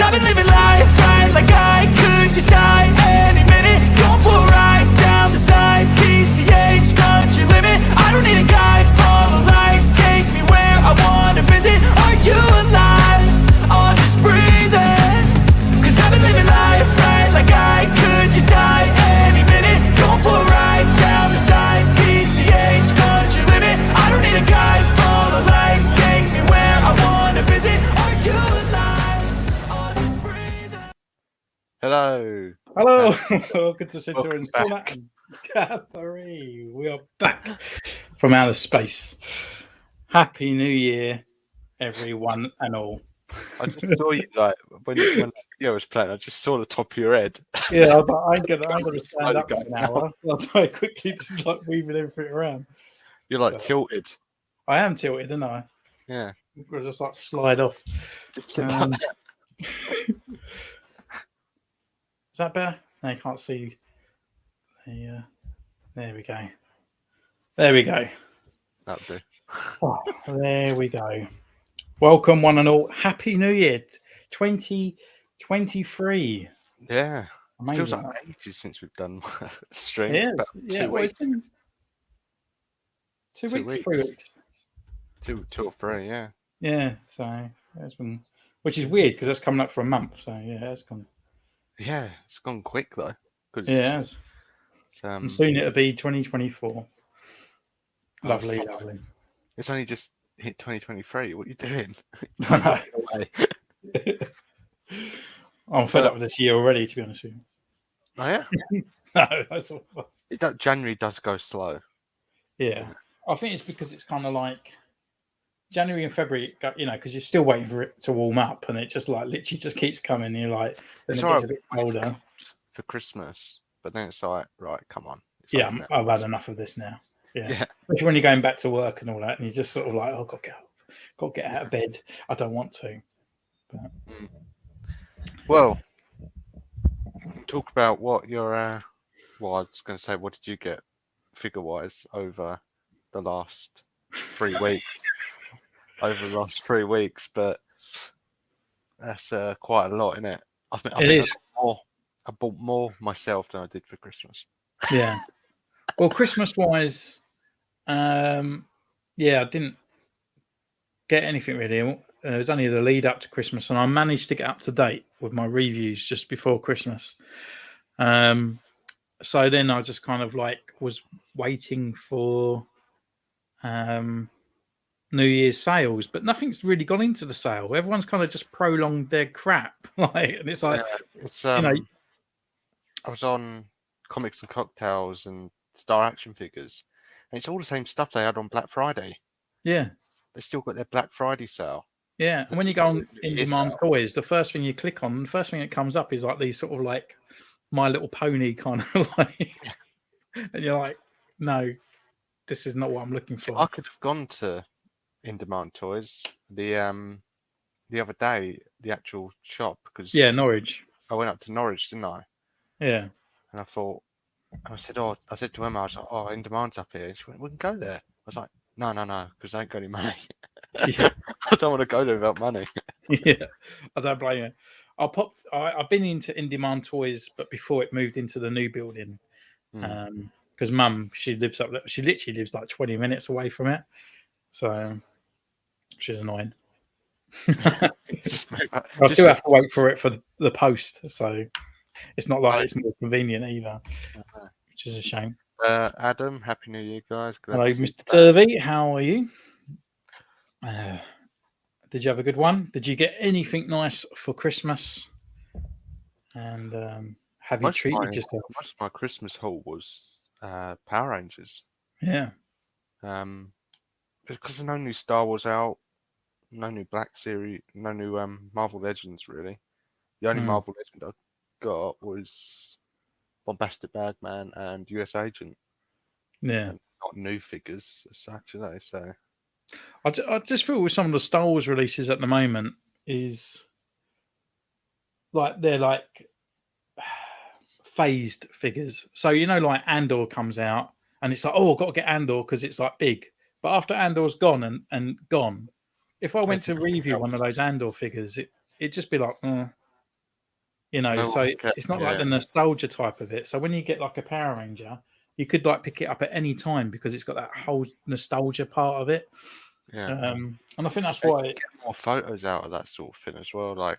I've been living life right like I could just die any minute. Going for a ride down the side, PCH, country living. I don't need a guide, follow lights, take me where I wanna visit. Are you alive? Or just breathing? Cause I've been living life right like I could just die any minute. Going for a ride down the side, PCH, country living. I don't need a guide, follow lights, take me where I wanna visit. Are you alive? Or just breathing? Hello. Hello, good to sit here Welcome and back. Catherine. We are back from outer space. Happy New Year, everyone and all. I just saw you like when the video was playing. I just saw the top of your head. Yeah, I thought I'm gonna stand Slowly up for going an hour. That's why I quickly just like weaving everything around. You're like tilted. I am tilted, didn't I? Yeah. I'll just like slide off. Just Um, Is that better? No, you can't see. There we go. There we go. that'll do. Oh, there we go. Welcome, one and all. Happy New Year 2023. Yeah. Amazing. Feels like ages since we've done streams. Yeah, About yeah. 2 Well, weeks. it's been 2 2 weeks, 3 weeks. weeks. Two or three, yeah. Yeah, so it's been, which is weird because that's coming up for a month. So yeah, it's gone. Yeah, it's gone quick though. 'Cause Yeah, it has. it's, And soon it'll be 2024. Oh, Lovely, fuck. lovely. it's only just hit 2023. What are you doing? I Away. I'm fed up with this year already, to be honest with you. Oh yeah. No, that's all. January does go slow. Yeah, I think it's because it's kind of like January and February, because you're still waiting for it to warm up, and it just like literally just keeps coming. And you're like, then It's it all gets right a bit when it's colder. cold for Christmas, but then it's like, right, come on. It's Yeah, over now. I've had enough of this now. Yeah. Yeah. Especially when you're going back to work and all that, and you're just sort of like, oh, got to get up, got to get out of bed. I don't want to. Well, talk about what your well, I was going to say, what did you get figure wise over the last 3 weeks? Over the last 3 weeks, but that's quite a lot, isn't it? I think is. I bought more myself than I did for Christmas. Yeah. Well, Christmas wise, yeah, I didn't get anything really. It was only the lead up to Christmas, and I managed to get up to date with my reviews just before Christmas. So then I just kind of like was waiting for New Year's sales, but nothing's really gone into the sale. Everyone's kind of just prolonged their crap, like, and it's like, It's you know, I was on Comics and Cocktails and Star Action Figures, and it's all the same stuff they had on Black Friday. yeah. They still got their Black Friday sale. Yeah, and when you go on In Demand Toys, the first thing you click on, the first thing that comes up is like these sort of like My Little Pony kind of like, and you're like, no, this is not what I'm looking for. I could have gone to In Demand Toys the other day, the actual shop, because Norwich. I went up to Norwich, didn't I? Yeah, And I thought, and I said to Emma, I was like, oh, In Demand's up here. And she went, we can go there. I was like, no, because I ain't got any money. yeah, I don't want to go there without money. yeah. I don't blame you. I've been into In Demand Toys, but before it moved into the new building, because Mum, she lives up there. She literally lives like 20 minutes away from it, so she's annoying. I do have to wait for it for the post, so it's not like it's more convenient either, which is a shame. Adam, Happy New Year, guys. Hello, Mr. Turvey. How are you? Did you have a good one? Did you get anything nice for Christmas? And have you treated yourself? Most of my Christmas haul was Power Rangers. Yeah. Because there's no new Star Wars out, no new Black Series, no new Marvel Legends, really. The only Marvel Legend I got was Bombastic Bagman and US Agent. Yeah. And not new figures as such, are they? So I just feel with some of the Star Wars releases at the moment is like they're like phased figures. So like Andor comes out and it's like, oh, I've got to get Andor because it's like big. But after Andor's gone and gone, if I went to review one of those Andor figures, it'd just be like, You know, No, so okay, it's not like yeah, the nostalgia type of it. So when you get like a Power Ranger, you could like pick it up at any time because it's got that whole nostalgia part of it. yeah. And I think that's And why. you get more photos out of that sort of thing as well. Like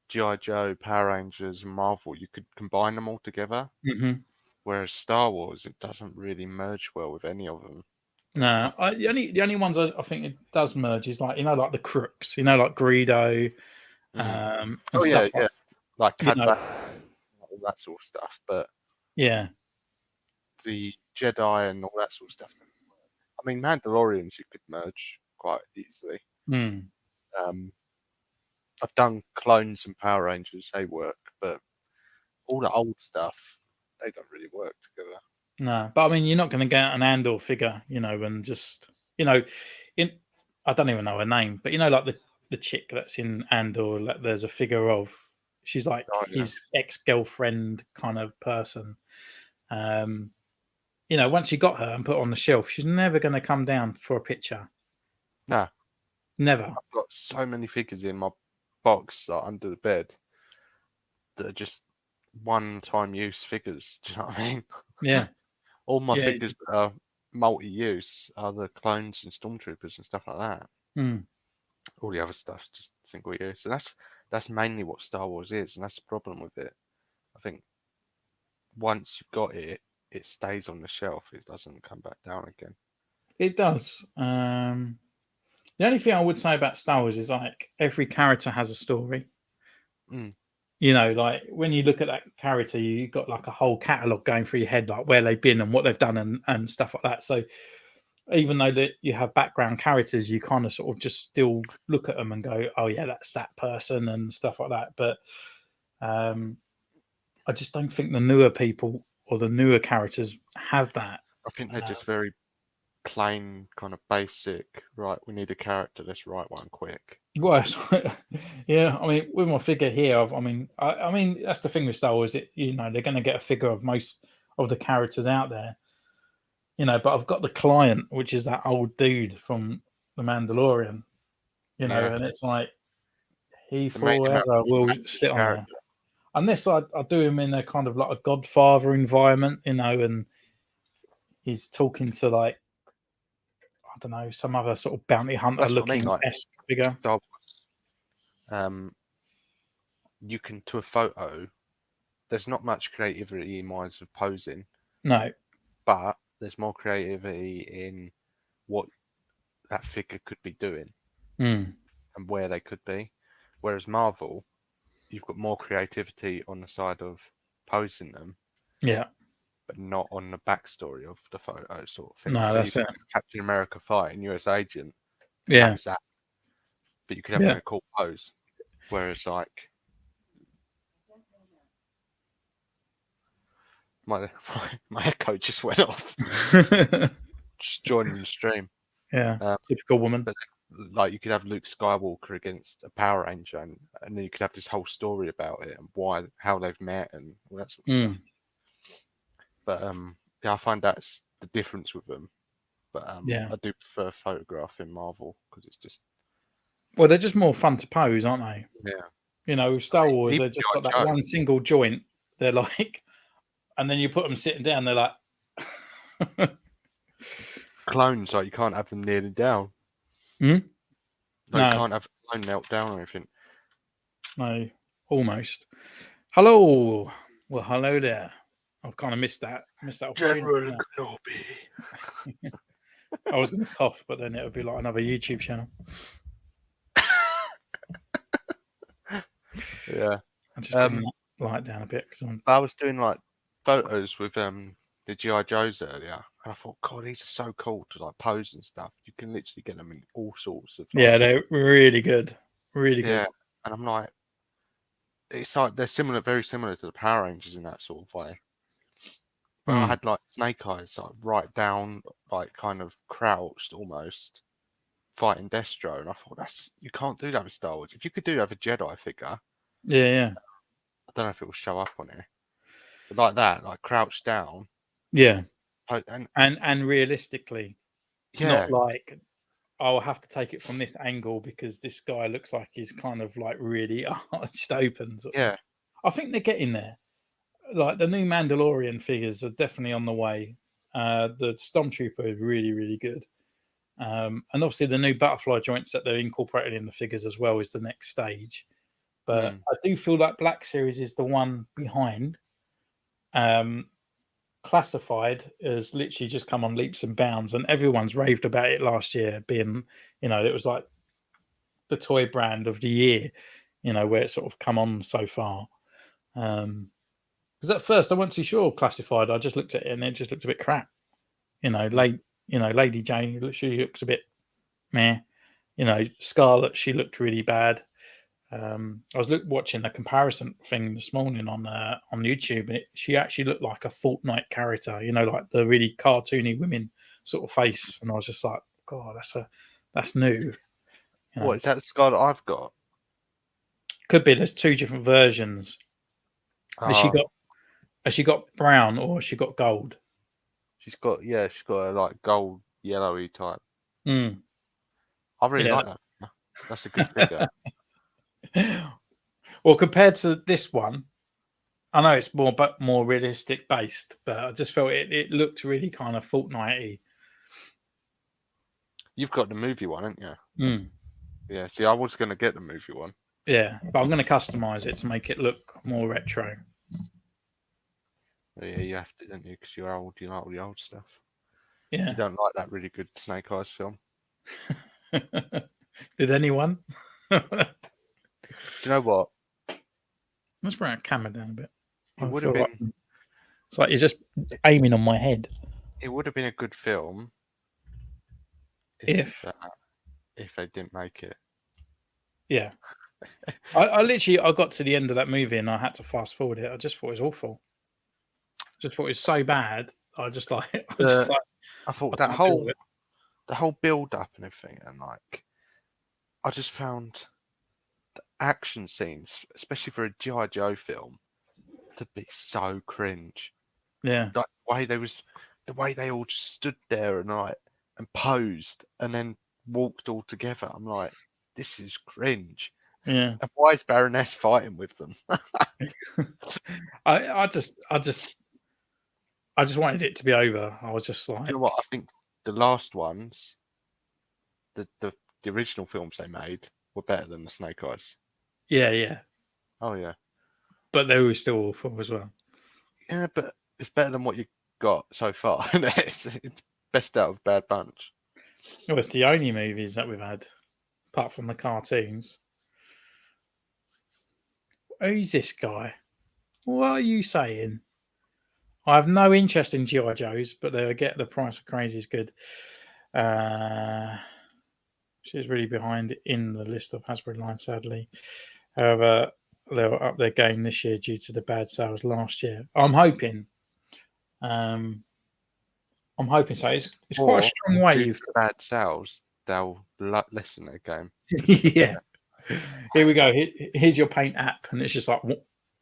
G.I. Joe, Power Rangers, and Marvel, you could combine them all together. Mhm. Whereas Star Wars, it doesn't really merge well with any of them. No, the only ones I think it does merge is like like the Crooks, like Greedo, and Oh stuff yeah, like yeah, like you Cad know, Bane, all that sort of stuff. But yeah, the Jedi and all that sort of stuff. I mean, Mandalorians you could merge quite easily. mm, Um, I've done clones and Power Rangers; they work, but all the old stuff they don't really work together. no. But I mean, you're not going to get an Andor figure, and just in I don't even know her name, but like the chick that's in Andor, like there's a figure of. She's like Oh yeah, his ex-girlfriend kind of person. Um, once you got her and put her on the shelf, she's never going to come down for a picture. no, Never. I've got so many figures in my box like, under the bed that are just one-time use figures. Do you know what I mean? Yeah. All my Yeah. figures that are multi-use are the clones and stormtroopers and stuff like that. Mm. All the other stuff's just single use, and that's mainly what Star Wars is, and that's the problem with it. I think once you've got it, it stays on the shelf. It doesn't come back down again. It does. The only thing I would say about Star Wars is like every character has a story. Mm. Like when you look at that character, you got like a whole catalogue going through your head, like where they've been and what they've done and stuff like that. So even though that you have background characters, you kind of sort of just still look at them and go, "Oh yeah, that's that person" and stuff like that. But I just don't think the newer people or the newer characters have that. I think they're just very plain, kind of basic. Right, we need a character. Let's write one quick. Well, yeah. I mean, with my figure here, I mean, that's the thing with Star Wars. They're going to get a figure of most of the characters out there. But I've got the client, which is that old dude from The Mandalorian. Yeah. And it's like he To make him forever a will massive sit on there, character. unless I do him in a kind of like a Godfather environment, and he's talking to like I don't know some other sort of bounty hunter That's what I looking mean, like esque figure. Star Wars. You can to a photo. There's not much creativity in minds of posing, No, but there's more creativity in what that figure could be doing mm. and where they could be. Whereas Marvel, you've got more creativity on the side of posing them, Yeah, but not on the backstory of the photo sort of thing. no, So that's you it. could have Captain America fighting US Agent, Yeah, that's that. But you could have him yeah. in a cool pose. Whereas like my echo just went off. Just joining the stream. Yeah, typical woman. But like you could have Luke Skywalker against a Power Ranger, and then you could have this whole story about it and how they've met and all that sort of stuff. But yeah, I find that's the difference with them. But Yeah. I do prefer photograph in Marvel because it's just Well, they're just more fun to pose, aren't they? yeah. With Star Wars, Even they've just G.I. got that Joe. one single joint. They're like, and then you put them sitting down, they're like, Clones, like you can't have them kneeling down. Hmm? No, No. you can't have a clone knelt down or anything. No, almost. Hello. Well, hello there. I've kind of missed that. General opportunity. Kenobi. I was going to cough, but then it would be like another YouTube channel. Yeah. I just didn't light down a bit because I was doing like photos with the G.I. Joes earlier, and I thought, God, these are so cool to like pose and stuff. You can literally get them in all sorts of yeah, they're really good, really yeah. good. And I'm like, it's like they're similar, very similar to the Power Rangers in that sort of way. But I had like Snake Eyes, like right down, like kind of crouched almost, fighting Destro, and I thought you can't do that with Star Wars. If you could do that with a Jedi figure, Yeah. I don't know if it will show up on here, but like that, like crouched down, Yeah. and And realistically, yeah, not like I'll have to take it from this angle because this guy looks like he's kind of like really arched open. yeah. I think they're getting there. Like the new Mandalorian figures are definitely on the way. The Stormtrooper is really, really good. And obviously the new butterfly joints that they're incorporated in the figures as well is the next stage. But I do feel like Black Series is the one behind. Classified has literally just come on leaps and bounds, and everyone's raved about it last year, being, it was like the toy brand of the year, where it's sort of come on so far. Because at first I wasn't too sure Classified. I just looked at it and it just looked a bit crap. Lady Jane, she looks a bit meh. Scarlet, she looked really bad. I was watching a comparison thing this morning on YouTube, and she actually looked like a Fortnite character, like the really cartoony women sort of face. And I was just like, God, that's new. What is that the Scarlet I've got? Could be. There's two different versions. Has she got brown or has she got gold? She's got a like gold yellowy type. Mm. I really like that. That's a good figure. Well, compared to this one, I know it's more realistic based, but I just felt it looked really kind of Fortnite-y. You've got the movie one, haven't you? Mm. Yeah. See, I was going to get the movie one. Yeah, but I'm going to customize it to make it look more retro. Yeah, you have to, don't you? Because you're old. You like all the old stuff. Yeah. You don't like that really good Snake Eyes film. Did anyone? Do you know what? Let's bring our camera down a bit. It would have been. It's like you're just aiming on my head. It would have been a good film if they didn't make it. Yeah. I got to the end of that movie and I had to fast forward it. I just thought it was awful. Just thought it was so bad. I thought that whole build up and everything, and like, I just found the action scenes, especially for a G.I. Joe film, to be so cringe. Yeah. Like the way they all just stood there and posed and then walked all together. I'm like, this is cringe. Yeah. And why is Baroness fighting with them? I just wanted it to be over. I was just like, you know what? I think the last ones, the original films they made were better than the Snake Eyes. Yeah. Oh yeah. But they were still awful as well. Yeah, but it's better than what you got so far. It's best out of Bad Bunch. Well, it's the only movies that we've had, apart from the cartoons. Who's this guy? What are you saying? I have no interest in G.I. Joes, but they'll get the price of crazy is good. She's really behind in the list of Hasbro line, sadly. However, they'll up their game this year due to the bad sales last year. I'm hoping. So. It's quite a strong wave. Bad sales, they'll lessen their game. Yeah. Here we go. Here's your paint app, and it's just like,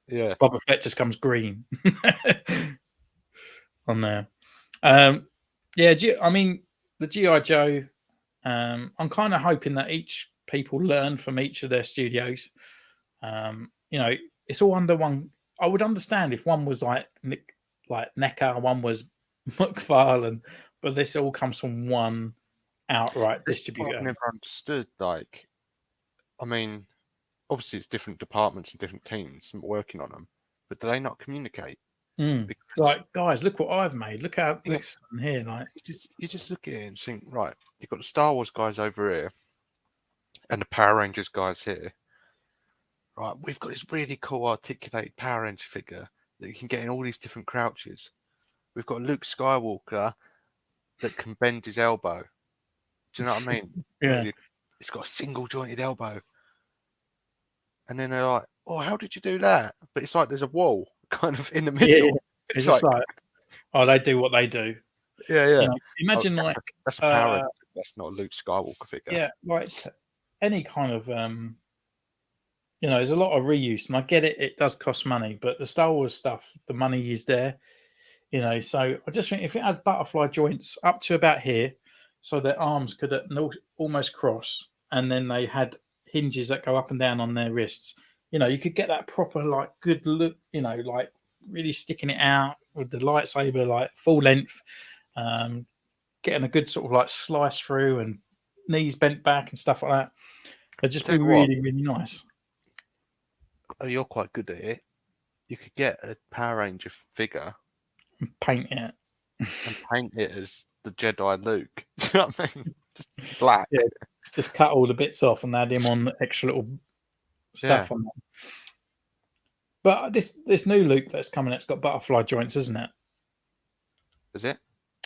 yeah, Boba Fett just comes green on there. I mean, the G.I. Joe. I'm kind of hoping that people learn from each of their studios. It's all under one. I would understand if one was like NECA, one was McFarlane, but this all comes from one outright distributor. I've never understood. Like, I mean, obviously it's different departments and different teams working on them, but do they not communicate? Because, like, guys, look what I've made. Look how this one here. Like, you just look at it and think, right, you've got the Star Wars guys over here, and the Power Rangers guys here. Right, we've got this really cool articulated Power Ranger figure that you can get in all these different crouches. We've got Luke Skywalker that can bend his elbow. Do you know what I mean? Yeah. It's got a single jointed elbow. And then they're like, oh, how did you do that? But it's like there's a wall kind of in the middle. Yeah. It's just like, oh, they do what they do. Yeah. Imagine that's a Power Ranger. That's not a Luke Skywalker figure. Yeah, like any kind of there's a lot of reuse, and I get it. It does cost money, but the Star Wars stuff, the money is there. So I just think if it had butterfly joints up to about here, so their arms could almost cross, and then they had hinges that go up and down on their wrists, You know, you could get that proper like good look. You know, like really sticking it out with the lightsaber, like full length, getting a good sort of like slice through and knees bent back and stuff like that. It'd just be Tell you what. really, really nice. Oh, you're quite good at it. You could get a Power Ranger figure Paint it. and paint it as the Jedi Luke. Do you know what I mean? Just black. Yeah. Just cut all the bits off and add him on extra little stuff on that. But this new Luke that's coming, it's got butterfly joints, isn't it? Is it?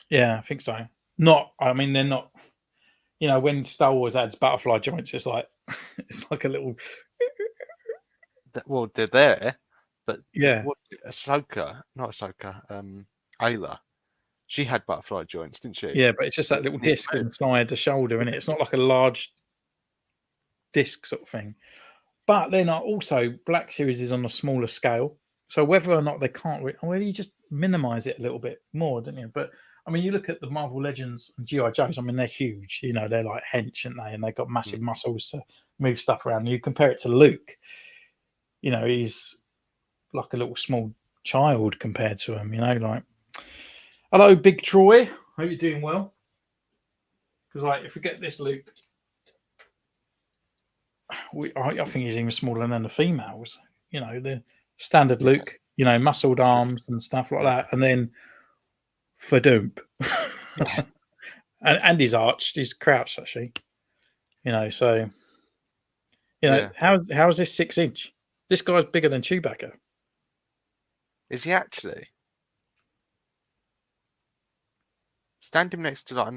Yeah, I think so. Not, I mean, they're not. You know, when Star Wars adds butterfly joints, it's like a little. Well, they're there, but Yeah, what? Ahsoka, not Ahsoka. Ayla, she had butterfly joints, didn't she? yeah, but it's just that little disc inside the shoulder, and it's not like a large disc sort of thing. But then also Black Series is on a smaller scale, so whether or not they can't, well, you just minimize it a little bit more, don't you? But I mean, you look at the Marvel Legends and GI Joes. I mean, they're huge. You know, they're like hench, aren't they? And they've got massive muscles to move stuff around. And you compare it to Luke. You know, he's like a little small child compared to him. You know, like, hello, Big Troy. Hope you're doing well. Because like, if we get this Luke, I think he's even smaller than the females. You know, the standard Luke. You know, muscled arms and stuff like that, and then Fadoomp. and he's arched, he's crouched actually. You know, so you know, how is this 6-inch? This guy's bigger than Chewbacca. Is he actually? Stand him next to like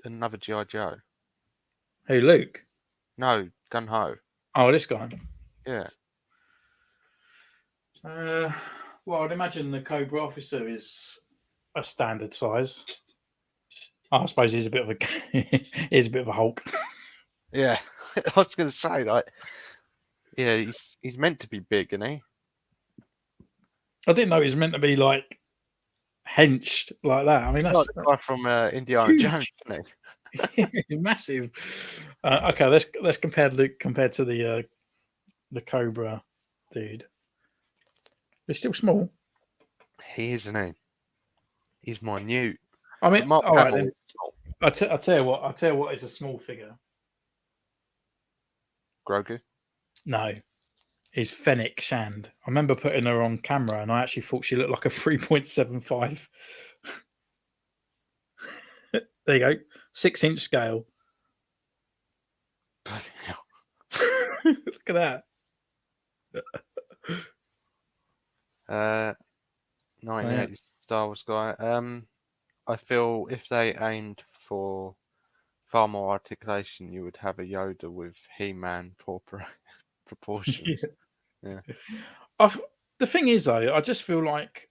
another G.I. Joe. Who, Luke? No, Gun Ho. Oh, this guy. Yeah. Well, I'd imagine the Cobra officer is a standard size. I suppose he's a bit of a Hulk. Yeah, I was going to say like, yeah, he's meant to be big, isn't he? I didn't know he was meant to be like henched like that. I mean, that's like the guy from Indiana Jones, isn't he? Massive. Okay, let's compare Luke compared to the Cobra dude. He's still small. He is, isn't he? He's minute. I mean, Mark all right, Hamill then. is small. I'll tell you what. I'll tell you what is a small figure. Grogu. No, is Fennec Shand. I remember putting her on camera, and I actually thought she looked like a 3.75. There you go, 6-inch scale. Bloody hell. Look at that. 1980s Star Wars guy. I feel if they aimed for far more articulation, you would have a Yoda with He-Man proportions. Yeah. The thing is, though, I just feel like,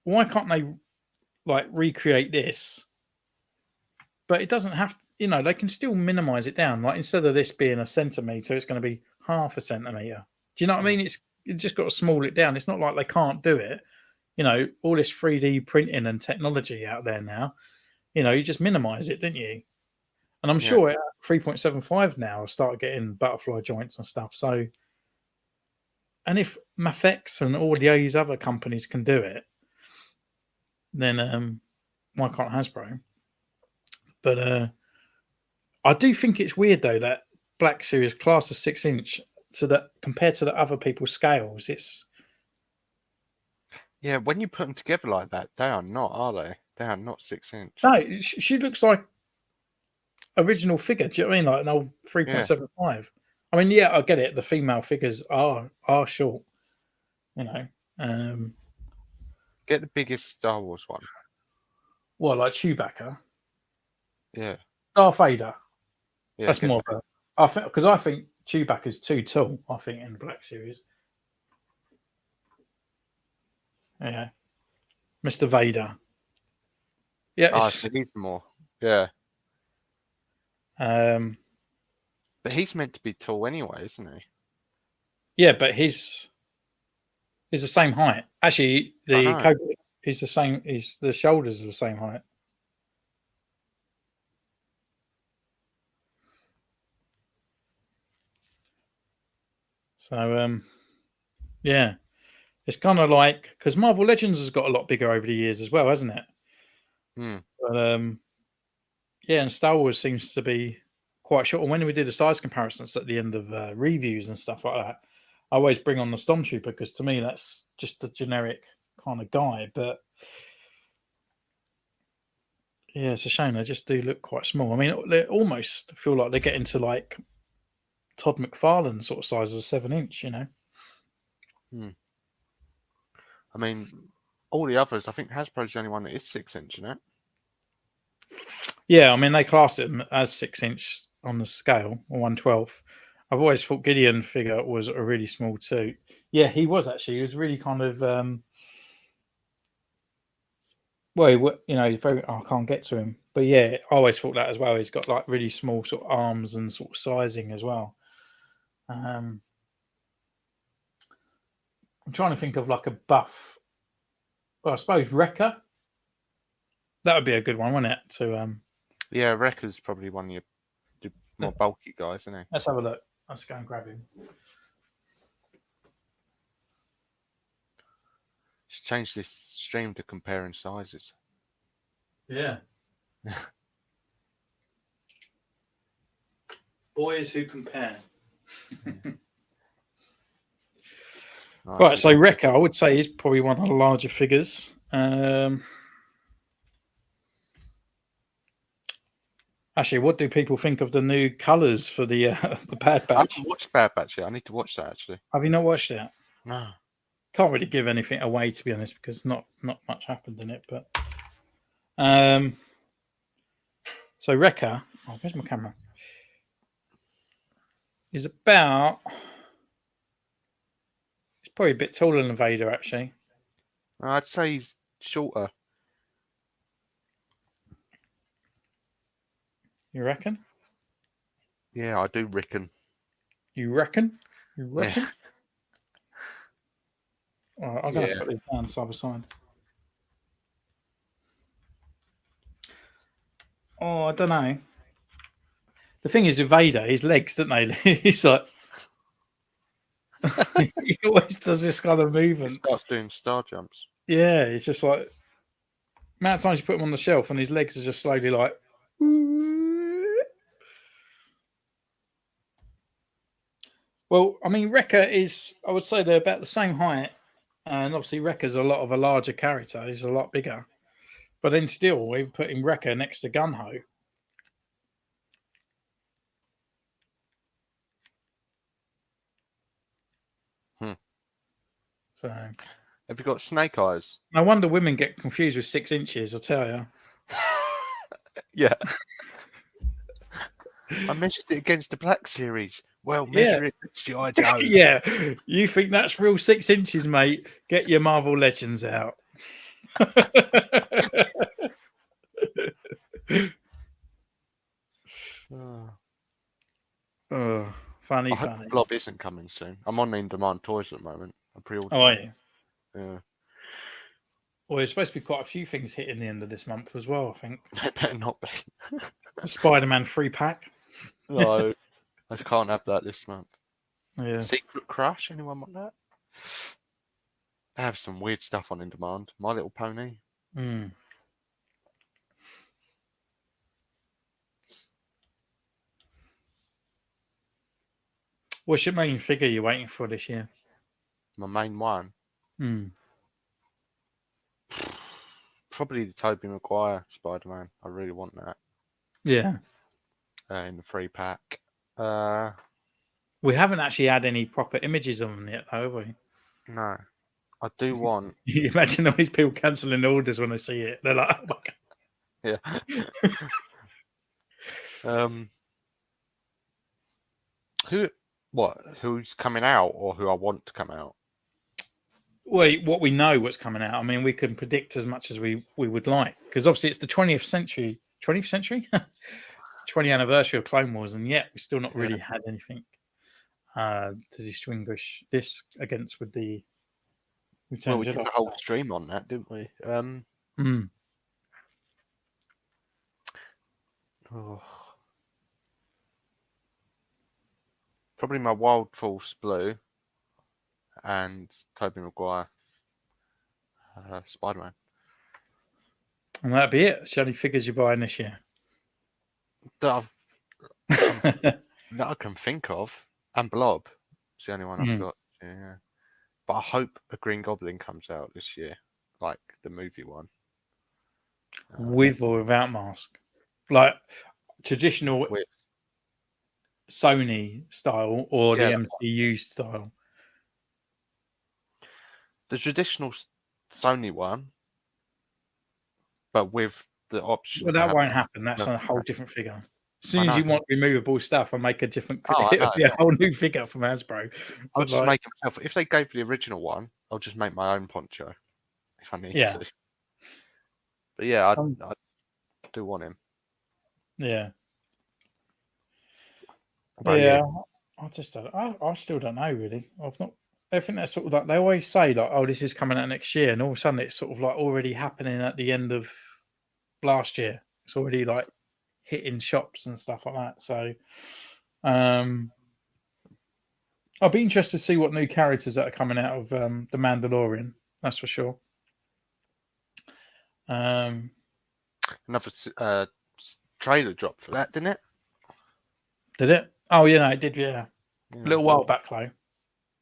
why can't they like recreate this? But it doesn't have to, you know, they can still minimize it down. Like instead of this being a centimeter, it's going to be half a centimeter. Do you know what I mean? You just got to small it down. It's not like they can't do it. You know, all this 3D printing and technology out there now, you know, you just minimize it, didn't you? And I'm sure at 3.75 now, I'll start getting butterfly joints and stuff. So, and if Mafex and all these other companies can do it, then why can't Hasbro? But I do think it's weird though that Black Series class of 6-inch to that compared to the other people's scales. It's when you put them together like that, they are not, are they? They are not 6-inch. no, she looks like original figure. Do you know what I mean? Like an old 3.75. I mean, I get it. The female figures are short. You know, Get the biggest Star Wars one. well, like Chewbacca, Yeah. Darth Vader. Yeah. That's more of a. I think Chewbacca's too tall. I think in the Black Series. Yeah, Mr. Vader. Yeah, So he's more. Yeah. But he's meant to be tall anyway, isn't he? Yeah, but he's the same height. Actually, the Cobra is the same. The shoulders are the same height. So yeah, it's kind of like because Marvel Legends has got a lot bigger over the years as well, hasn't it? Hmm. But yeah, and Star Wars seems to be quite short. And when we do the size comparisons at the end of reviews and stuff like that, I always bring on the Stormtrooper because to me that's just a generic kind of guy. But yeah, it's a shame they just do look quite small. I mean, they almost feel like they're getting to like Todd McFarlane sort of size as a 7-inch, you know. I mean, all the others, I think Hasbro's the only one that is 6-inch, isn't it? Yeah, I mean they class it as 6-inch on the scale or 1/12. I've always thought Gideon figure was a really small too. Yeah, he was actually. He was really kind of well, you know, he's very. I can't get to him, but yeah, I always thought that as well. He's got like really small sort of arms and sort of sizing as well. I'm trying to think of like a buff. Well, I suppose Wrecker. That would be a good one, wouldn't it? To Yeah, Wrecker's probably one of your more bulky guys, isn't he? let's have a look. Let's go and grab him. Just change this stream to comparing sizes. Yeah. Boys who compare. Nice. Right, so Wrecker, I would say, is probably one of the larger figures. Actually, what do people think of the new colours for the Bad I Batch? haven't watched Bad Batch yet. I need to watch that actually. Have you not watched it? No. Can't really give anything away, to be honest, because not much happened in it. But so Wrecker, oh, where's my camera? Is about. He's probably a bit taller than Vader, actually. I'd say he's shorter. You reckon? Yeah, I do reckon. You reckon? You reckon? Yeah. All right, I'm going to Yeah. put these down side by side. Oh, I don't know. The thing is with Vader, his legs, don't they? He's like, he always does this kind of He movement. starts doing star jumps. Yeah, it's just like, amount of times you put him on the shelf and his legs are just slowly like. Well, I mean, Wrecker is, I would say they're about the same height. And obviously, Wrecker's a lot of a larger character. He's a lot bigger. But then still, we're putting Wrecker next to Gunho. So, Have you got Snake Eyes? no wonder women get confused with 6 inches, I tell you. Yeah. I measured it against the Black Series. Well, Yeah. measure it against G.I. Joe. Yeah, you think that's real 6 inches, mate? Get your Marvel Legends out. Oh, funny, I hope funny. Blob isn't coming soon. I'm on in-demand toys at the moment. I'm pre-ordering. Oh, are you? Yeah. Well, there's supposed to be quite a few things hitting the end of this month as well, I think. It better not be. Spider-Man 3-pack. No, I can't have that this month. Yeah. Secret Crush? Anyone want that? They have some weird stuff on in-demand. My Little Pony. Mm. What's your main figure you're waiting for this year? My main one. Mm. Probably the Tobey Maguire Spider-Man. I really want that. Yeah. In the 3-pack. We haven't actually had any proper images of them yet, though, have we? No. I do want... You imagine all these people cancelling orders when they see it. They're like, oh my God. Yeah. Who's coming out or who I want to come out? Well, what we know what's coming out. I mean, we can predict as much as we would like. Because obviously it's the 20th century? 20th anniversary of Clone Wars, and yet we've still not really had anything to distinguish this against with the Return Well, we of did Jedi. a whole stream on that, didn't we? Probably my Wild Force Blue. and Tobey Maguire Spider-Man. And that'd be it. It's the only figures you're buying this year. That I can think of, and Blob. It's the only one I've got. Yeah, but I hope a Green Goblin comes out this year, like the movie one. With or without mask, like traditional With. Sony style or Yeah, the MCU style. The traditional Sony one, but with the option. Well, that won't happen. That's a whole different figure. As soon as you want removable stuff and make a different, it'll be a whole new figure from Hasbro. I'll just make myself. If they gave the original one, I'll just make my own Poncho if I need to. But yeah, I do want him. Yeah. But yeah, I just don't. I still don't know really. I've not. I think that's sort of like they always say like, oh, this is coming out next year, and all of a sudden it's sort of like already happening at the end of last year. It's already like hitting shops and stuff like that. So, I'll be interested to see what new characters that are coming out of the Mandalorian. That's for sure. Another trailer dropped for that, didn't it? Did it? Oh, yeah, no, it did. Yeah, a little while back though.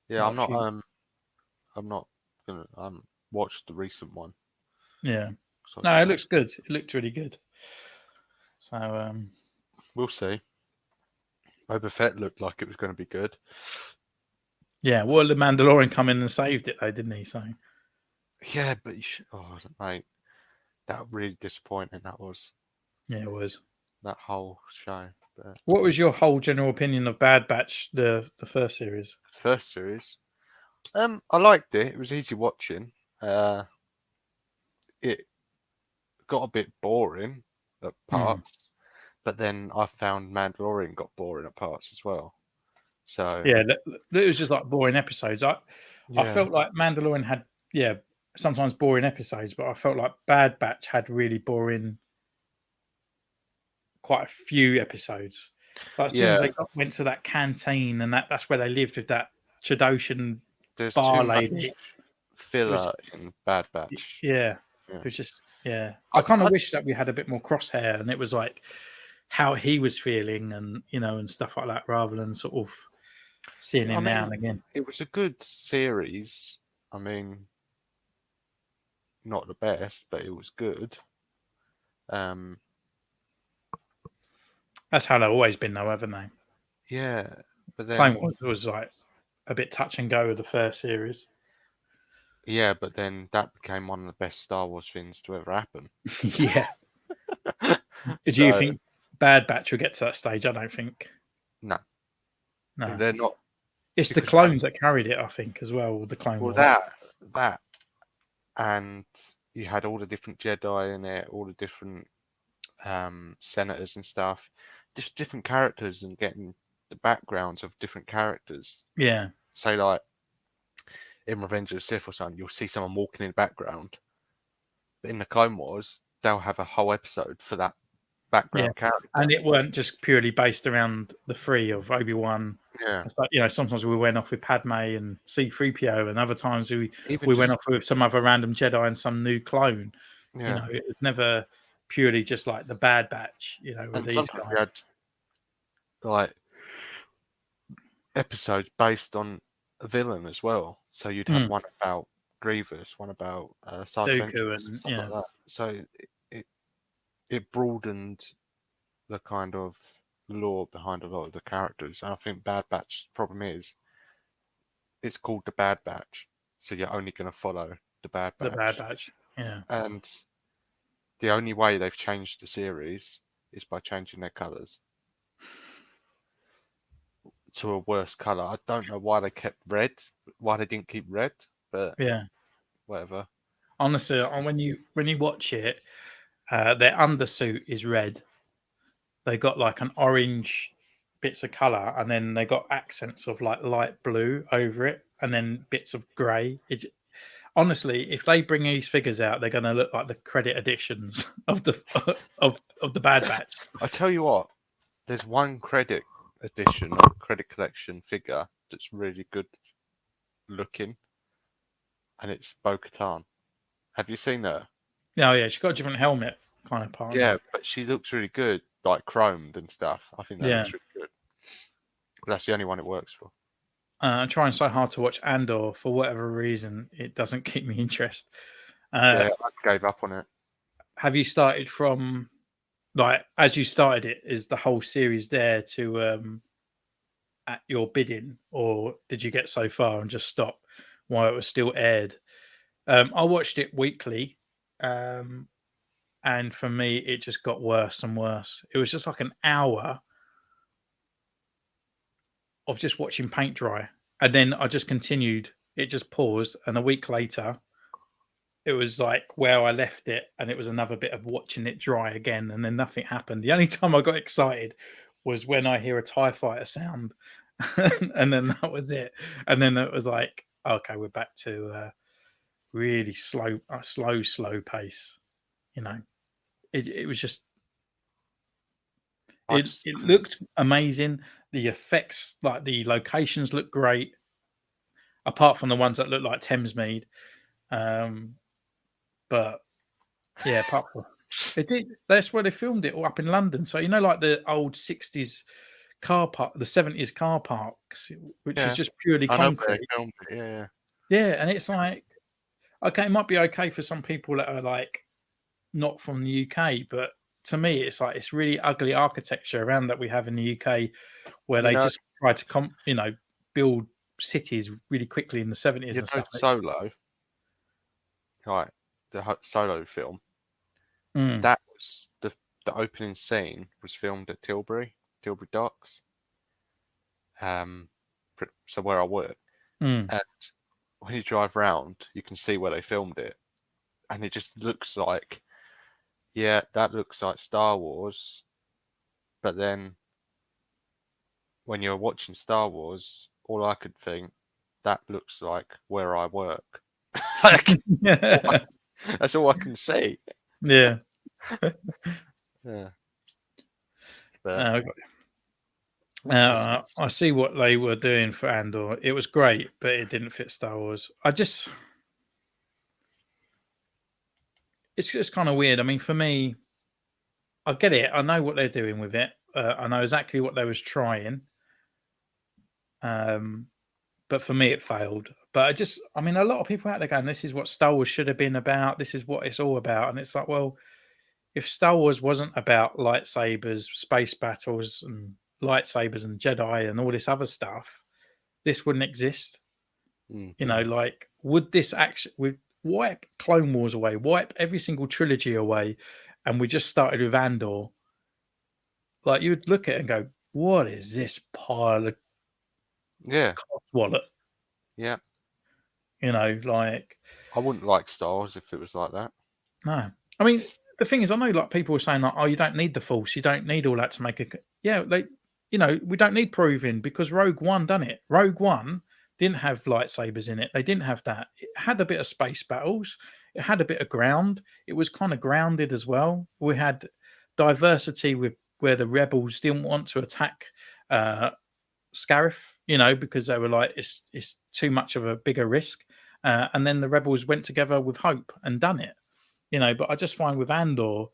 Yeah, I'm not gonna watch the recent one. Yeah, no, it looks good. It looked really good. So we'll see. Boba Fett looked like it was going to be good. Yeah, well, the Mandalorian come in and saved it though, didn't he? So yeah, but mate, that really disappointing. That was. Yeah, it was that whole show. But... What was your whole general opinion of Bad Batch, the first series? First series, I liked it. It was easy watching. It got a bit boring at parts, but then I found Mandalorian got boring at parts as well. So yeah, it was just like boring episodes. I felt like Mandalorian had sometimes boring episodes, but I felt like Bad Batch had really boring. Quite a few episodes. Like as soon as they went to that canteen and that's where they lived with that Trandoshan bar lady. Filler in Bad Batch. Yeah. It was just I kind of wish that we had a bit more Crosshair and it was like how he was feeling and and stuff like that rather than sort of seeing him now and again. It was a good series. I mean, not the best, but it was good. That's how they've always been, though, haven't they? Yeah, but then Clone Wars was like a bit touch and go with the first series. Yeah, but then that became one of the best Star Wars things to ever happen. Yeah. Do you think Bad Batch will get to that stage? I don't think. No, no, they're not. It's the clones that carried it, I think, as well. The Clone Wars. That, and you had all the different Jedi in it, all the different senators and stuff, just different characters and getting the backgrounds of different characters. Yeah. Say like in Revenge of the Sith or something, you'll see someone walking in the background. But in the Clone Wars, they'll have a whole episode for that background character. And it weren't just purely based around the three of Obi-Wan. Yeah. It's like, sometimes we went off with Padme and C-3PO, and other times we went off with some other random Jedi and some new clone. Yeah. It's never purely just like the Bad Batch, with and these sometimes guys. we had like episodes based on a villain as well. So you'd have one about Grievous, one about Sergeant Dooku and stuff like that. So it broadened the kind of lore behind a lot of the characters. And I think Bad Batch's problem is it's called the Bad Batch, so you're only going to follow the Bad Batch. The Bad Batch, yeah. And the only way they've changed the series is by changing their colours to a worse colour. I don't know why they kept red, why they didn't keep red, but whatever. Honestly, when you watch it, their undersuit is red. They got like an orange bits of colour, and then they got accents of like light blue over it, and then bits of grey. Honestly, if they bring these figures out, they're going to look like the credit editions of the of the Bad Batch. I tell you what, there's one credit edition or credit collection figure that's really good looking, and it's Bo-Katan. Have you seen her? Oh yeah, she's got a different helmet kind of part. Yeah, but she looks really good, like chromed and stuff. I think that Yeah. looks really good. But that's the only one it works for. I'm trying so hard to watch Andor. For whatever reason, it doesn't keep me interested. Yeah, I gave up on it. Have you started from, like, as you started it, is the whole series there to at your bidding, or did you get so far and just stop while it was still aired? I watched it weekly, and for me, it just got worse and worse. It was just like an hour of just watching paint dry, and then I just continued. It just paused, and a week later, it was like where I left it, and it was another bit of watching it dry again, and then nothing happened. The only time I got excited was when I hear a TIE fighter sound, and then that was it. And then it was like, okay, we're back to really slow pace. You know, it was just I it just it couldn't- looked amazing. The effects, like the locations, look great. Apart from the ones that look like Thamesmead, but yeah, apart from they did. That's where they filmed it, all up in London. So you know, like the old '60s car park, the '70s car parks, which Yeah. is just purely I know where they concrete. filmed it. Yeah. Yeah, and it's like, okay, it might be okay for some people that are like not from the UK, but to me, it's like it's really ugly architecture around that we have in the UK, where You they know- just try to build cities really quickly in the '70s You and know, stuff. Solo, right? The Solo film. Mm, That was the opening scene was filmed at Tilbury Docks. So where I work, mm. and when you drive around, you can see where they filmed it, and it just looks like, yeah, that looks like Star Wars. But then, when you're watching Star Wars, all I could think, that looks like where I work. Like, that's all I can see. Yeah. Yeah. But I see what they were doing for Andor. It was great, but it didn't fit Star Wars. It's just kind of weird. I mean, for me, I get it. I know what they're doing with it. I know exactly what they was trying. But for me, it failed. But I mean, a lot of people out there going, "This is what Star Wars should have been about. This is what it's all about." And it's like, well, if Star Wars wasn't about lightsabers, space battles, and lightsabers and Jedi and all this other stuff, this wouldn't exist. Mm. You know, like, would this actually would wipe Clone Wars away, wipe every single trilogy away, and we just started with Andor? Like, you would look at it and go, "What is this pile of yeah, wallet?" yeah. You know, like, I wouldn't like Star Wars if it was like that. no. I mean, the thing is, I know like people were saying like, "Oh, you don't need the Force, you don't need all that to make a." Yeah, we don't need proving because Rogue One done it. Rogue One didn't have lightsabers in it. They didn't have that. It had a bit of space battles. It had a bit of ground. It was kind of grounded as well. We had diversity with where the rebels didn't want to attack Scarif, because they were like, it's too much of a bigger risk. And then the rebels went together with Hope and done it. But I just find with Andor,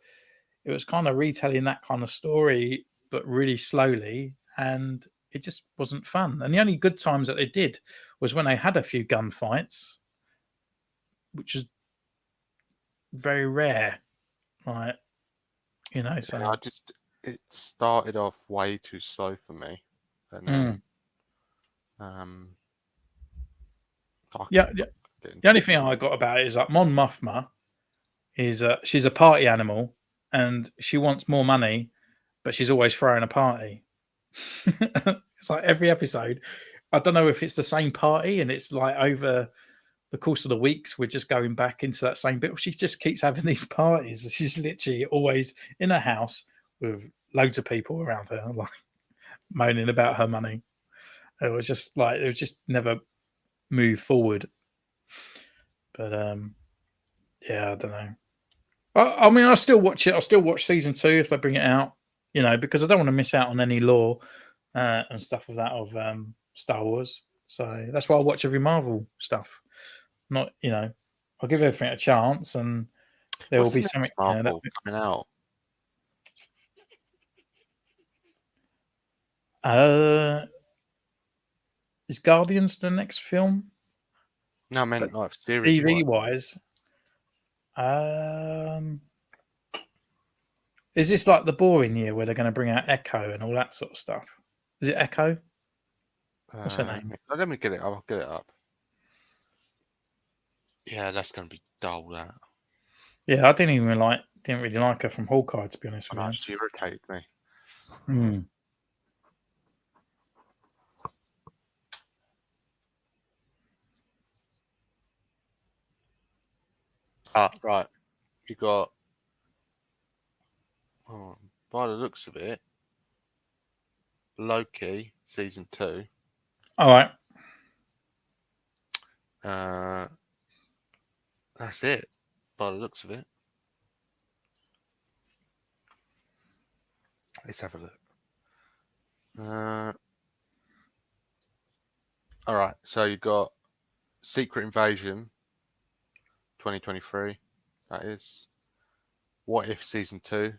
it was kind of retelling that kind of story, but really slowly, and it just wasn't fun. And the only good times that they did was when they had a few gunfights, which is very rare, right? So Yeah, it started off way too slow for me. And then, yeah. The only thing I got about it is like Mon Mothma is she's a party animal and she wants more money, but she's always throwing a party. It's like every episode. I don't know if it's the same party and it's like over the course of the weeks we're just going back into that same bit. She just keeps having these parties. She's literally always in a house with loads of people around her, like moaning about her money. It was just never moved forward. But yeah, I don't know. I mean, I still watch it. I still watch season 2 if they bring it out, because I don't want to miss out on any lore and stuff of that of Star Wars. So that's why I watch every Marvel stuff. Not, I'll give everything a chance, and there What's will be the something. next Marvel coming out? Is Guardians the next film? No, I meant like series. TV wise, is this like the boring year where they're going to bring out Echo and all that sort of stuff? Is it Echo? What's her name? Let me get it. I'll get it up. Yeah, that's going to be dull. That. Yeah, I didn't really like her from Hawkeye, to be honest with you. She irritated me. Right. You got. Oh, by the looks of it, Loki season 2. All right. That's it. By the looks of it. Let's have a look. All right. So you got Secret Invasion 2023. That is. What If season 2.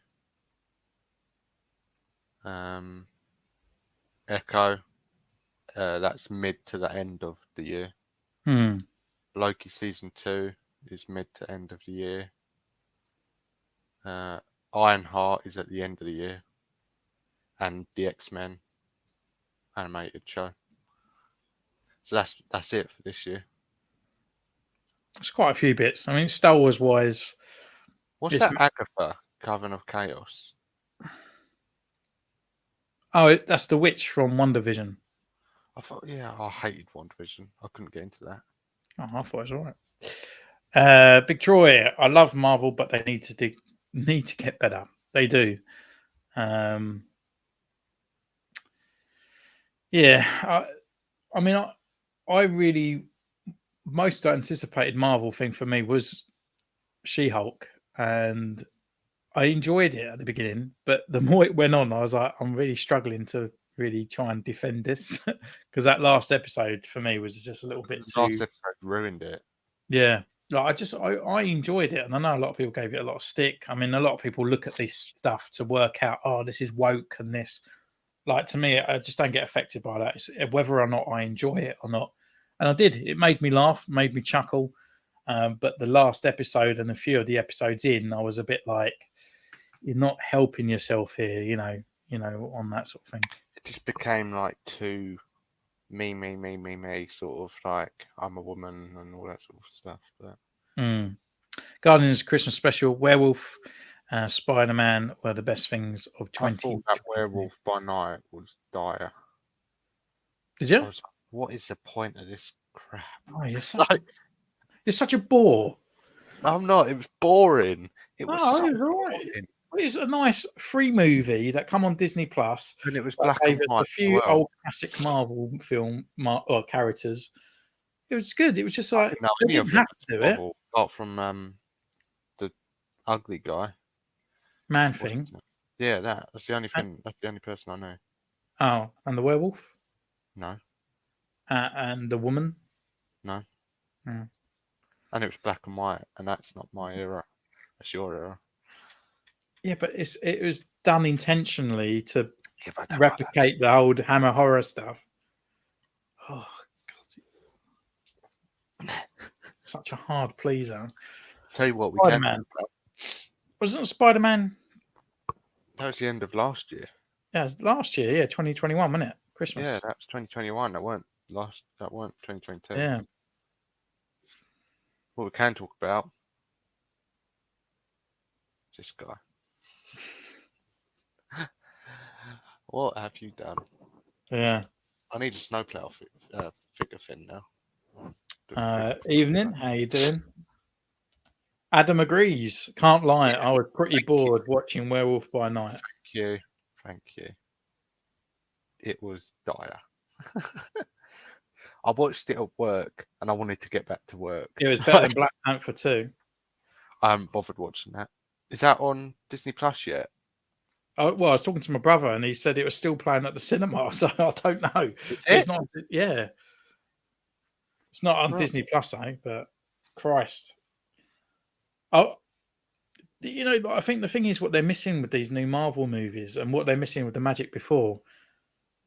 Echo. That's mid to the end of the year. Loki season 2 is mid to end of the year. Ironheart is at the end of the year, and the X-Men animated show. So that's it for this year. It's quite a few bits. I mean, Star Wars wise. What's that? Agatha, Coven of Chaos. Oh, that's the witch from WandaVision. I thought, I hated WandaVision. I couldn't get into that. Oh, I thought it was all right. Big Troy, I love Marvel, but they need to get better. They do. I mean, I really most anticipated Marvel thing for me was She-Hulk, and I enjoyed it at the beginning, but the more it went on, I was like, I'm really struggling to really try and defend this because that last episode for me was just a little bit too. Last episode ruined it. Yeah, like I enjoyed it, and I know a lot of people gave it a lot of stick. I mean, a lot of people look at this stuff to work out, oh, this is woke and this. Like, to me, I just don't get affected by that. It's whether or not I enjoy it or not. And I did. It made me laugh, made me chuckle. But the last episode and a few of the episodes in, I was a bit like, you're not helping yourself here, on that sort of thing. It just became like too me, sort of like I'm a woman and all that sort of stuff. But Guardians Christmas special, Werewolf, Spider-Man were the best things of 2020. I thought that Werewolf by Night was dire. Did you? I was like, what is the point of this crap? Oh, you're such a bore. I'm not. It was boring. It was so it was all right. boring. It's a nice free movie that come on Disney Plus. And it was black and white. A few old classic Marvel film or characters. It was good. It was just like they didn't have to do it. Apart from the ugly guy. Man Thing. Yeah, that's the only thing. That's the only person I know. Oh, and the werewolf? No. And the woman? No. And it was black and white, and that's not my era. That's your era. Yeah, but it was done intentionally to replicate the old Hammer horror stuff. Oh God, such a hard pleaser. Tell you what, Spider-Man. Wasn't Spider-Man? That was the end of last year. Yeah, it was last year. Yeah, 2021, wasn't it? Christmas. Yeah, that was 2021. That weren't 2022. Yeah. What we can talk about. This guy. What have you done? Yeah. I need a snowplow figure fin now. Evening, how you doing? Adam agrees. Can't lie, I was pretty bored watching Werewolf by Night. Thank you. It was dire. I watched it at work, and I wanted to get back to work. It was better than Black Panther 2. I haven't bothered watching that. Is that on Disney Plus yet? Oh, well, I was talking to my brother, and he said it was still playing at the cinema, so I don't know. It's not. Yeah. It's not on Well- Disney Plus though, but Christ. Oh, you know, I think the thing is what they're missing with these new Marvel movies and what they're missing with the Magic before.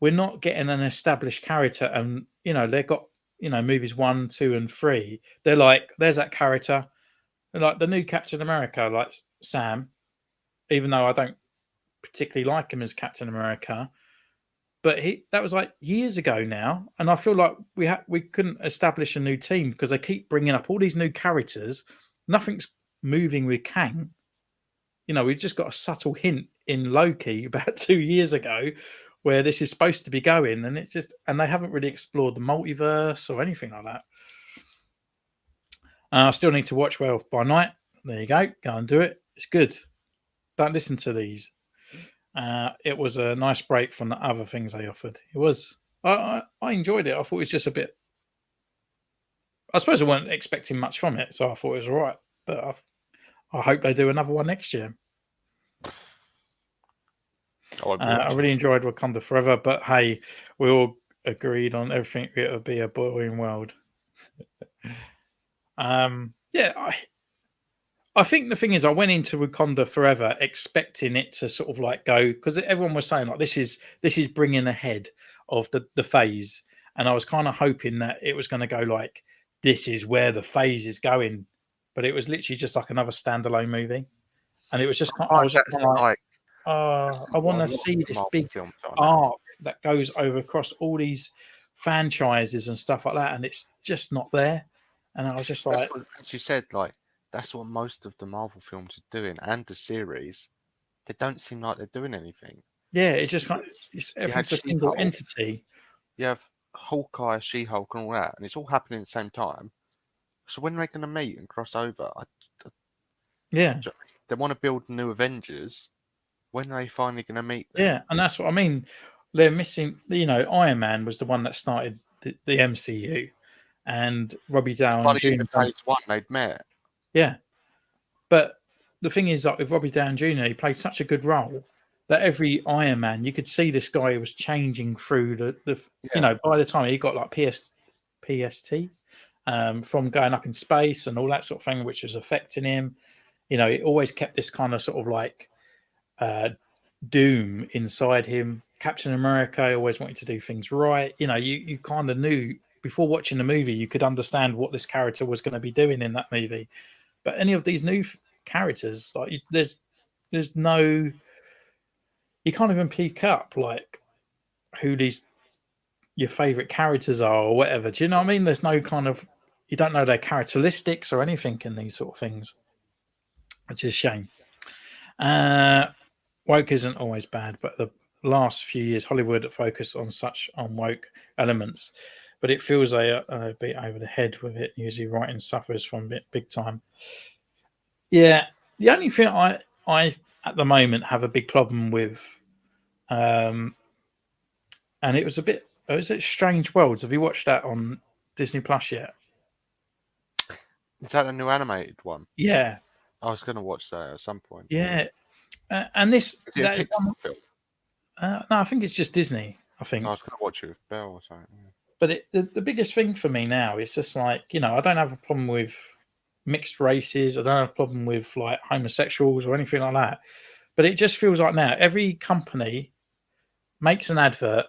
We're not getting an established character, and you know they've got movies 1, 2, and 3. They're like, there's that character, and like the new Captain America, like Sam. Even though I don't particularly like him as Captain America, but that was like years ago now, and I feel like we couldn't establish a new team because they keep bringing up all these new characters. Nothing's moving with Kang. You know, we've just got a subtle hint in Loki about 2 years ago where this is supposed to be going, and and they haven't really explored the multiverse or anything like that. I still need to watch Werewolf by Night. There you go and do it. It's good. Don't listen to these. It was a nice break from the other things they offered. It was. I enjoyed it. I thought it was just a bit. I suppose I weren't expecting much from it, so I thought it was all right. But I hope they do another one next year. I really enjoyed Wakanda Forever, but hey, we all agreed on everything. It'll be a boring world. Yeah, I think the thing is, I went into Wakanda Forever expecting it to sort of like go, because everyone was saying like this is bringing ahead of the phase, and I was kind of hoping that it was going to go like this is where the phase is going, but it was literally just like another standalone movie, and it was just I was just like, I want to see this big arc that goes over across all these franchises and stuff like that, and it's just not there. And I was just like, as you said, like that's what most of the Marvel films are doing, and the series. They don't seem like they're doing anything. Yeah, it's just like everything's a single entity. You have Hawkeye, She-Hulk, and all that, and it's all happening at the same time. So when are they going to meet and cross over? Yeah, they want to build new Avengers. When are they finally going to meet them? Yeah, and that's what I mean. They're missing. You know, Iron Man was the one that started the MCU, and Robbie Downey Jr. Phase 1, they'd met. Yeah, but the thing is, like with Robbie Downey Jr., he played such a good role that every Iron Man, you could see this guy was changing through the you know, by the time he got like PST from going up in space and all that sort of thing, which was affecting him. You know, he always kept this kind of sort of like doom inside him. Captain America always wanted to do things right. You know, you kind of knew before watching the movie, you could understand what this character was going to be doing in that movie. But any of these new characters, like there's no, you can't even pick up like who your favorite characters are or whatever. Do you know what I mean? There's no kind of, you don't know their characteristics or anything in these sort of things, which is a shame. Woke isn't always bad, but the last few years, Hollywood focused on woke elements, but it feels they are a bit over the head with it. Usually writing suffers from it big time. Yeah, the only thing I at the moment have a big problem with, and it was it Strange Worlds. Have you watched that on Disney Plus yet? Is that a new animated one? Yeah, I was going to watch that at some point. Yeah, and this is it a Pixar film? No, I think it's just Disney. I think I was going to watch it with Belle or something. Yeah. But the biggest thing for me now is just like, you know, I don't have a problem with mixed races. I don't have a problem with like homosexuals or anything like that. But it just feels like now every company makes an advert.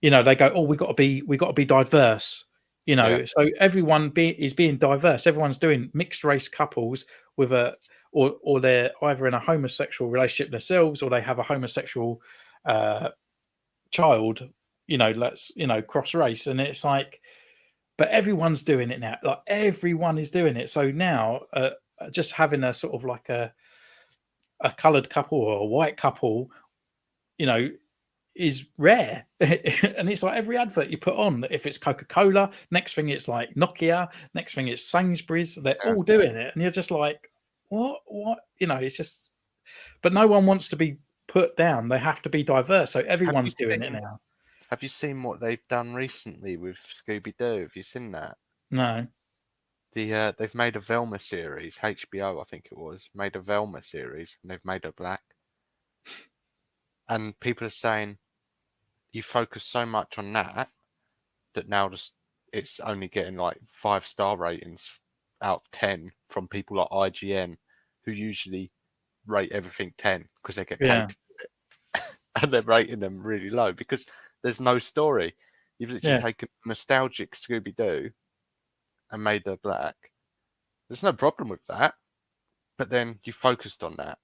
You know, they go, "Oh, we got to be diverse." You know, so everyone is being diverse. Everyone's doing mixed race couples with or they're either in a homosexual relationship themselves or they have a homosexual child. You know, cross race, and it's like, but everyone's doing it now. Like everyone is doing it. So now, just having a sort of like a coloured couple or a white couple, you know, is rare. And it's like every advert you put on, if it's Coca-Cola, next thing it's like Nokia, next thing it's Sainsbury's, they're all doing it. And you're just like, what? You know, it's just, but no one wants to be put down. They have to be diverse. So everyone's doing it now. Have you seen what they've done recently with Scooby-Doo? Have you seen that? No. They've made a Velma series. HBO, I think it was, made a Velma series, and they've made her black. And people are saying you focus so much on that now it's only getting like 5-star ratings out of 10 from people like IGN, who usually rate everything 10 because they get paid Yeah. to do it. And they're rating them really low because there's no story. You've literally Yeah. taken nostalgic Scooby-Doo and made her black. There's no problem with that, but then you focused on that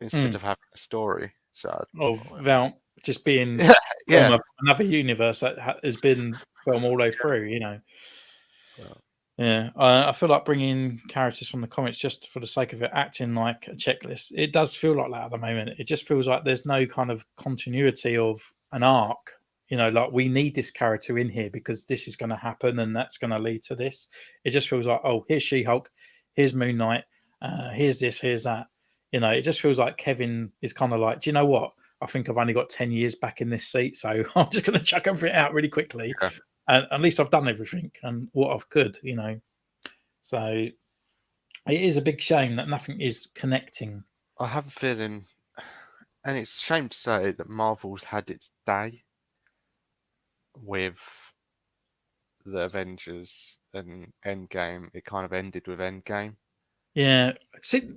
instead of having a story. So Of Val just being yeah, from another universe that has been film all the way through, Well. Yeah, I feel like bringing characters from the comics just for the sake of it, acting like a checklist. It does feel like that at the moment. It just feels like there's no kind of continuity of an arc. Like we need this character in here because this is going to happen and that's going to lead to this. It just feels like, oh, here's She-Hulk, here's Moon Knight, here's this, here's that. It just feels like Kevin is kind of like, do you know what? I think I've only got 10 years back in this seat, so I'm just going to chuck everything out really quickly. Yeah. And at least I've done everything and what I've could, So it is a big shame that nothing is connecting. I have a feeling, and it's a shame to say that Marvel's had its day with the Avengers and Endgame. It kind of ended with Endgame, Yeah. and See,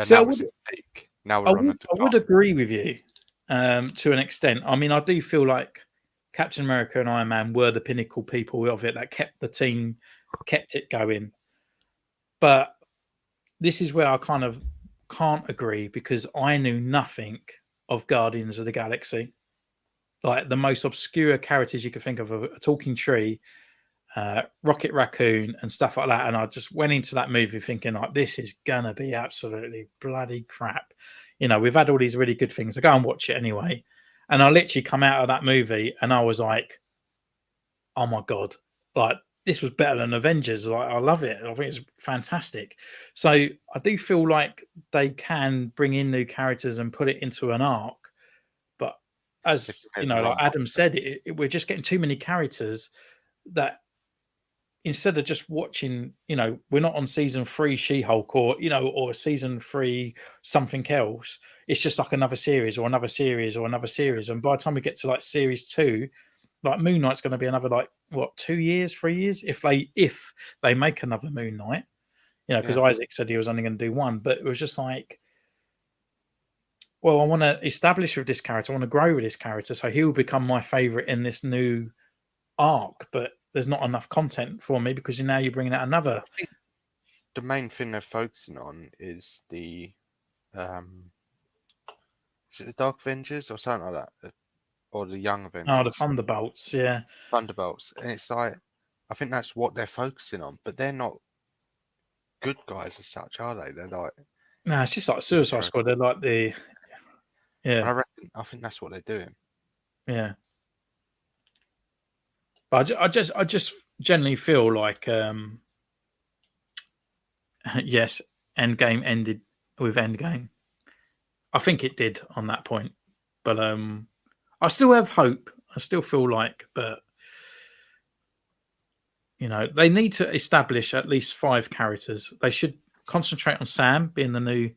now it's at peak. Now we're on I would agree with you to an extent. I mean, I do feel like Captain America and Iron Man were the pinnacle people of it that kept the team, kept it going. But this is where I kind of can't agree because I knew nothing of Guardians of the Galaxy. Like the most obscure characters you could think of, a talking tree, Rocket Raccoon, and stuff like that. And I just went into that movie thinking, like, this is gonna be absolutely bloody crap. We've had all these really good things. I go and watch it anyway. And I literally come out of that movie and I was like, oh my God, like this was better than Avengers. Like I love it. I think it's fantastic. So I do feel like they can bring in new characters and put it into an arc. But as like Adam said, we're just getting too many characters that instead of just watching, we're not on season 3 She-Hulk or season 3 something else. It's just like another series or another series or another series. And by the time we get to like series 2, like Moon Knight's going to be another 2 years, 3 years if they make another Moon Knight, because Isaac said he was only going to do one, but it was just like, well, I want to establish with this character, I want to grow with this character, so he will become my favorite in this new arc, but there's not enough content for me because now you're bringing out another. I think the main thing they're focusing on is the is it the Dark Avengers or something like that, or the Young Avengers? Oh, the Thunderbolts, yeah, Thunderbolts, and it's like I think that's what they're focusing on, but they're not good guys as such, are they? They're like no, it's just like Suicide Squad. They're like I think that's what they're doing. Yeah. But I just generally feel like, yes, Endgame ended with Endgame. I think it did on that point, but I still have hope. I still feel like, but they need to establish at least 5 characters. They should concentrate on Sam being the new.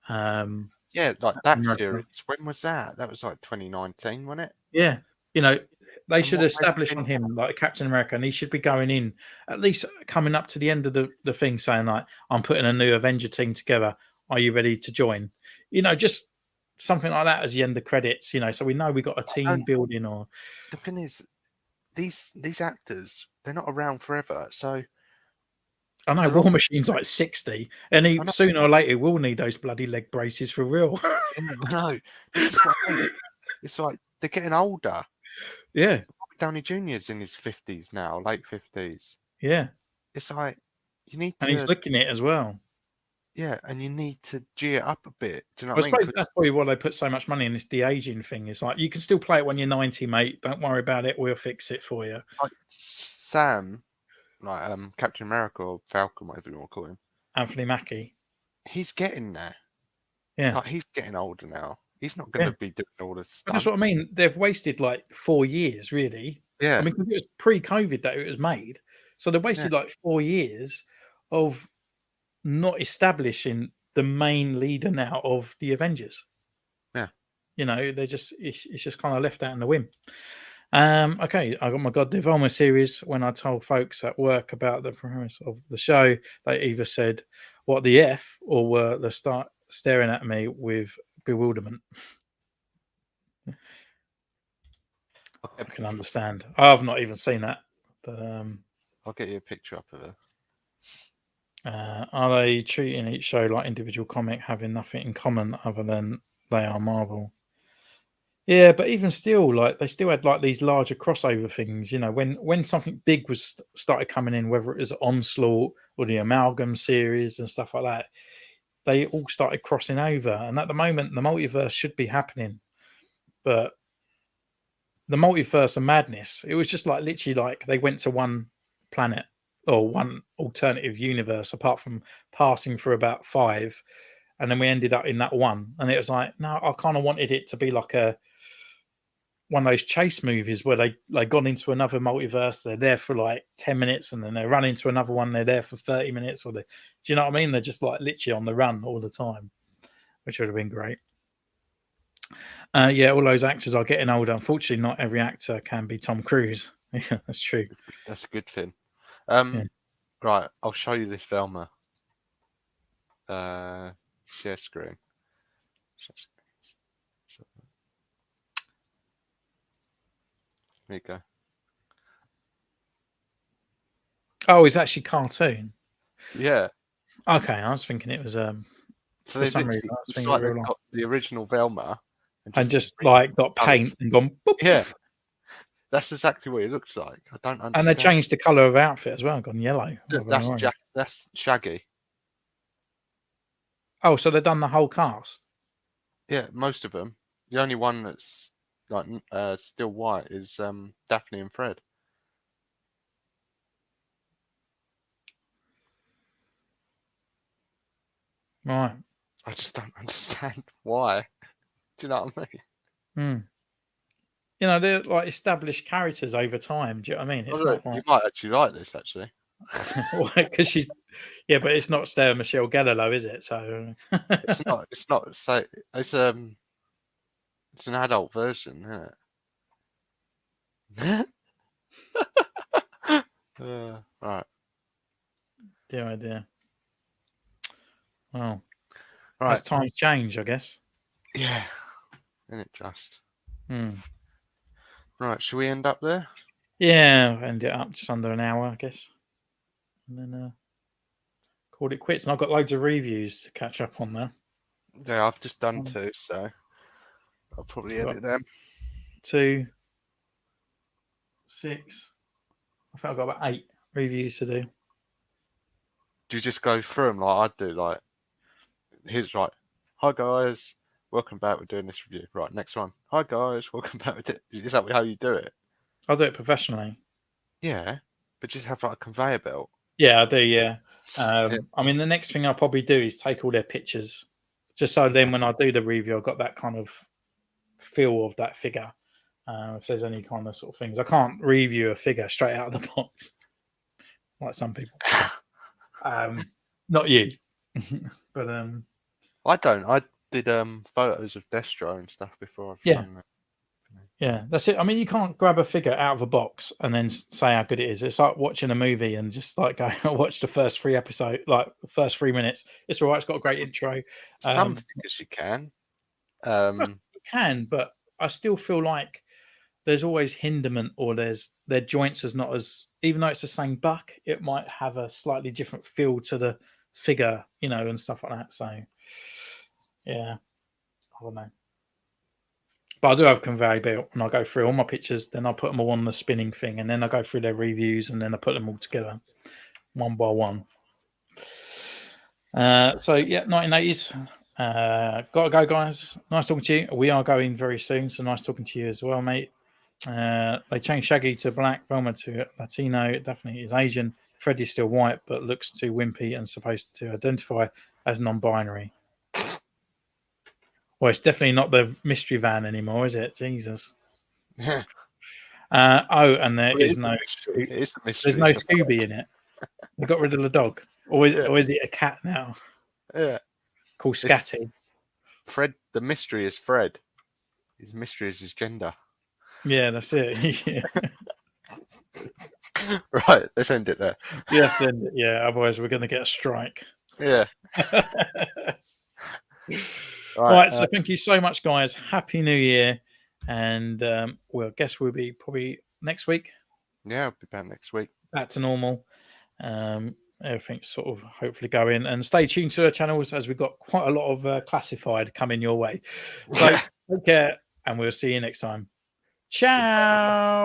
Like that series. When was that? That was like 2019, wasn't it? Yeah, they should establish on him like Captain America, and he should be going in at least coming up to the end of the thing, saying like, "I'm putting a new Avenger team together. Are you ready to join?" Just something like that as the end of credits. So we know we got a team building. Or the thing is, these actors, they're not around forever, so. I know War Machine's like 60, and he sooner or later will need those bloody leg braces for real. No, it's like they're getting older. Yeah, Robert Downey Jr.'s in his 50s now, late 50s. Yeah, it's like you need to. And he's looking it as well. Yeah, and you need to G it up a bit. Do you know what I mean? That's probably why they put so much money in this de-aging thing. It's like you can still play it when you're 90, mate. Don't worry about it. We'll fix it for you. Like Sam. Like Captain America or Falcon, whatever you want to call him. Anthony Mackie. He's getting there. Yeah. Like, he's getting older now. He's not going to be doing all this stuff. That's what I mean. They've wasted like 4 years, really. Yeah. I mean, it was pre-COVID that it was made. So they wasted like 4 years of not establishing the main leader now of the Avengers. Yeah. They're just, it's just kind of left out in the wind. Okay, I got my God, the Velma series. When I told folks at work about the premise of the show, they either said, "What the F," or were they start staring at me with bewilderment. I can understand. I've not even seen that. But I'll get you a picture up of it. are they treating each show like individual comic, having nothing in common other than they are Marvel? Yeah, but even still, like they still had like these larger crossover things. You know, when something big was started coming in, whether it was Onslaught or the Amalgam series and stuff like that, they all started crossing over. And at the moment, the multiverse should be happening, but the multiverse of madness, it was just like literally like they went to one planet or one alternative universe, apart from passing through about 5, and then we ended up in that one. And it was like, no, I kind of wanted it to be like one of those chase movies where they gone into another multiverse, they're there for like 10 minutes and then they run into another one, they're there for 30 minutes, do you know what I mean? They're just like literally on the run all the time, which would have been great. Yeah, all those actors are getting older. Unfortunately, not every actor can be Tom Cruise. Yeah, that's true. That's a good thing. Yeah. Right, I'll show you this Velma. Share screen. There you go. Oh, it's actually cartoon. Yeah. Okay, I was thinking it was So for they some literally, reason I was it's thinking like real they've life. got the original Velma And just like got paint and gone boop. Yeah, that's exactly what it looks like. I don't understand. And they changed the colour of outfit as well, gone yellow. That's Shaggy. Oh, so they've done the whole cast. Yeah, most of them. The only one that's like still white is Daphne and Fred. Right. I just don't understand why. Do you know what I mean? You know, they're like established characters over time. Do you know what I mean? It's not You like might actually like this, actually. because she's but it's not Sarah Michelle Gellar, though, is it? So It's not. It's not. Say it's an adult version, isn't it? Right. dear idea. Well, Right. as times change, I guess. Yeah. Isn't it just? Right. Should we end up there? Yeah, end it up just under an hour, I guess, and then called it quits. And I've got loads of reviews to catch up on now. Yeah, I've just done 2, so I'll probably edit them. 2, 6. I think I've got about 8 reviews to do. Do you just go through them like I do? Like, here's right. Hi guys, welcome back. We're doing this review. Right, next one. Hi guys, welcome back. Is that how you do it? I'll do it professionally. Yeah, but just have like a conveyor belt. Yeah, I do. Yeah. I mean, the next thing I'll probably do is take all their pictures, just so then when I do the review, I've got that kind of feel of that figure. If there's any kind of sort of things, I can't review a figure straight out of the box, like some people. Not you, but I don't. I did photos of Destro and stuff before I've done that. Yeah, that's it. I mean, you can't grab a figure out of a box and then say how good it is. It's like watching a movie and just like go watch the first 3 episodes, like the first 3 minutes. It's all right. It's got a great intro. Some figures you can. You can, but I still feel like there's always hinderment or their joints is not as, even though it's the same buck, it might have a slightly different feel to the figure, you know, and stuff like that. So, yeah, I don't know. But I do have a conveyor belt and I go through all my pictures, then I put them all on the spinning thing, and then I go through their reviews and then I put them all together one by one. So, yeah, 1980s. Gotta go, guys. Nice talking to you. We are going very soon, so nice talking to you as well, mate. They changed Shaggy to black, Velma to Latino. Definitely is Asian. Freddy's still white, but looks too wimpy and supposed to identify as non-binary. Well, it's definitely not the mystery van anymore, is it? Jesus. Yeah. And there is no. It's a mystery. There's no Scooby in it. They got rid of the dog, or is it a cat now? Yeah. Called Scatty. Fred. The mystery is Fred. His mystery is his gender. Yeah, that's it. Yeah. Right, let's end it there. Yeah, otherwise we're going to get a strike. Yeah. Right, so thank you so much, guys. Happy New Year. And well, I guess we'll be probably next week Yeah, I'll be back next week. back to normal. Everything's sort of hopefully going. And stay tuned to our channels as we've got quite a lot of classified coming your way. So take care, and we'll see you next time. Ciao.